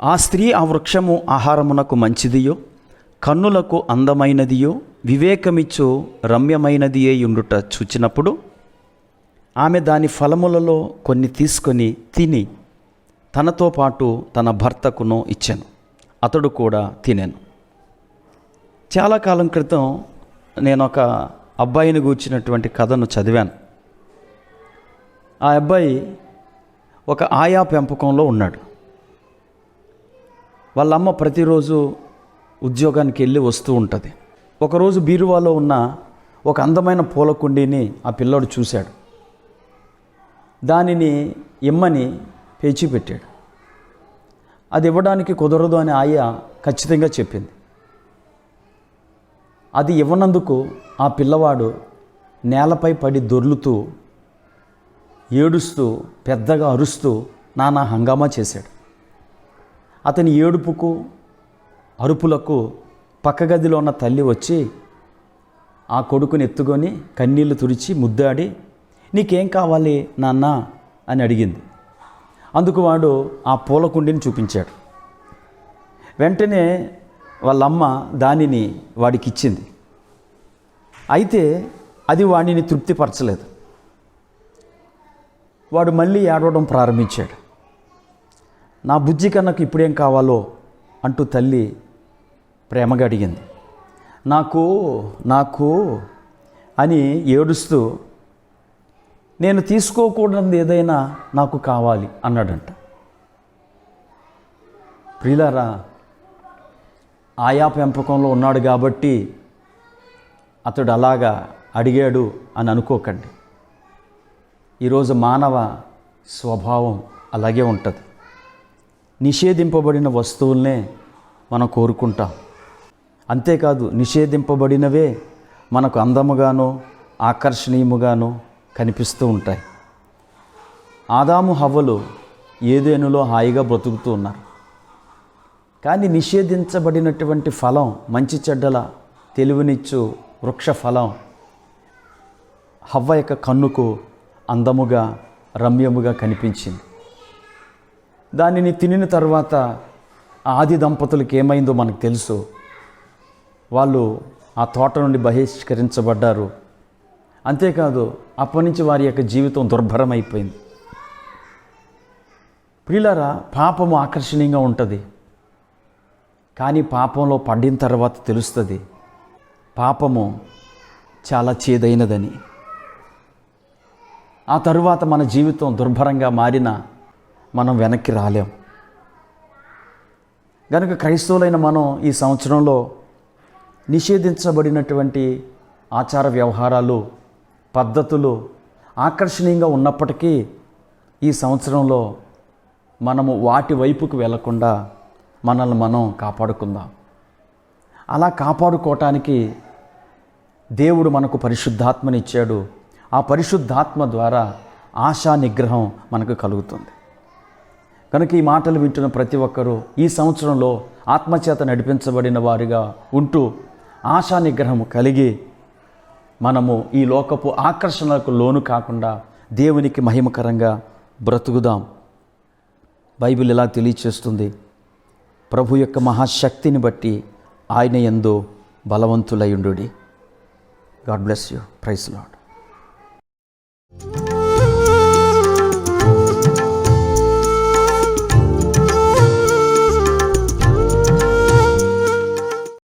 ఆ స్త్రీ ఆ వృక్షము ఆహారమునకు మంచిదియో, కన్నులకు అందమైనదియో, వివేకమిచ్చు రమ్యమైనది అయ్యుండుట చూచినప్పుడు ఆమె దాని ఫలములలో కొన్ని తీసుకొని తిని తనతో పాటు తన భర్తకును ఇచ్చెను. అతడు కూడా తినెను. చాలా కాలం క్రితం నేను ఒక అబ్బాయిని గూర్చినటువంటి కథను చదివాను. ఆ అబ్బాయి ఒక ఆయా పెంపకంలో ఉన్నాడు. వాళ్ళమ్మ ప్రతిరోజు ఉద్యోగానికి వెళ్ళి వస్తూ ఉంటుంది. ఒకరోజు బీరువాలో ఉన్న ఒక అందమైన పూల కుండీని ఆ పిల్లోడు చూశాడు. దానిని ఇమ్మని పేచిపెట్టాడు. అది ఇవ్వడానికి కుదరదు అని ఆయ ఖచ్చితంగా చెప్పింది. అది ఇవ్వనందుకు ఆ పిల్లవాడు నేలపై పడి దొర్లుతూ, ఏడుస్తూ, పెద్దగా అరుస్తూ నానా హంగామా చేశాడు. అతని ఏడుపుకు, అరుపులకు పక్క గదిలో ఉన్న తల్లి వచ్చి ఆ కొడుకుని ఎత్తుకొని కన్నీళ్లు తుడిచి ముద్దాడి, నీకేం కావాలి నాన్న అని అడిగింది. అందుకు వాడు ఆ పూల కుండీని చూపించాడు. వెంటనే వాళ్ళమ్మ దానిని వాడికి ఇచ్చింది. అయితే అది వాడిని తృప్తిపరచలేదు. వాడు మళ్ళీ ఏడవడం ప్రారంభించాడు. నా బుజ్జి కన్నకు ఇప్పుడేం కావాలో అంటూ తల్లి ప్రేమగా అడిగింది. నాకు నాకు అని ఏడుస్తూ, నేను తీసుకోకూడనిది ఏదైనా నాకు కావాలి అన్నాడంట. ప్రియులారా, ఆయా పెంపకంలో ఉన్నాడు కాబట్టి అతడు అలాగా అడిగాడు అని అనుకోకండి. ఈరోజు మానవ స్వభావం అలాగే ఉంటుంది. నిషేధింపబడిన వస్తువుల్నే మనం కోరుకుంటాం. అంతేకాదు, నిషేధింపబడినవే మనకు అందముగానో ఆకర్షణీయముగానో కనిపిస్తూ ఉంటాయి. ఆదాము హవ్వలు ఏదెనులో హాయిగా బ్రతుకుతూ ఉన్నారు. కానీ నిషేధించబడినటువంటి ఫలం, మంచి చెడ్డల తెలివినిచ్చు వృక్ష ఫలం హవ్వ యొక్క కన్నుకు అందముగా రమ్యముగా కనిపించింది. దానిని తినిన తర్వాత ఆది దంపతులకు ఏమైందో మనకు తెలుసు. వాళ్ళు ఆ తోట నుండి బహిష్కరించబడ్డారు. అంతేకాదు, అప్పటి నుంచి వారి యొక్క జీవితం దుర్భరమైపోయింది. ప్రియులారా, పాపము ఆకర్షణీయంగా ఉంటుంది. కానీ పాపంలో పడిన తర్వాత తెలుస్తుంది పాపము చాలా చేదైనదని. ఆ తరువాత మన జీవితం దుర్భరంగా మారినా మనం వెనక్కి రాలేం. కనుక క్రైస్తవులైన మనం ఈ సంవత్సరంలో నిషేధించబడినటువంటి ఆచార వ్యవహారాలు, పద్ధతులు ఆకర్షణీయంగా ఉన్నప్పటికీ ఈ సంవత్సరంలో మనము వాటి వైపుకు వెళ్లకుండా మనల్ని మనం కాపాడుకుందాం. అలా కాపాడుకోవటానికి దేవుడు మనకు పరిశుద్ధాత్మని ఇచ్చాడు. ఆ పరిశుద్ధాత్మ ద్వారా ఆశా నిగ్రహం మనకు కలుగుతుంది. కనుక ఈ మాటలు వింటున్న ప్రతి ఒక్కరూ ఈ సంవత్సరంలో ఆత్మచేత నడిపించబడిన వారిగా ఉంటూ ఆశా నిగ్రహం కలిగి మనము ఈ లోకపు ఆకర్షణలకు లోను కాకుండా దేవునికి మహిమకరంగా బ్రతుకుదాం. బైబిల్ ఇలా తెలియచేస్తుంది, ప్రభు యొక్క మహాశక్తిని బట్టి ఆయన యందు బలవంతులై ఉండుడి. God bless you. Praise lord.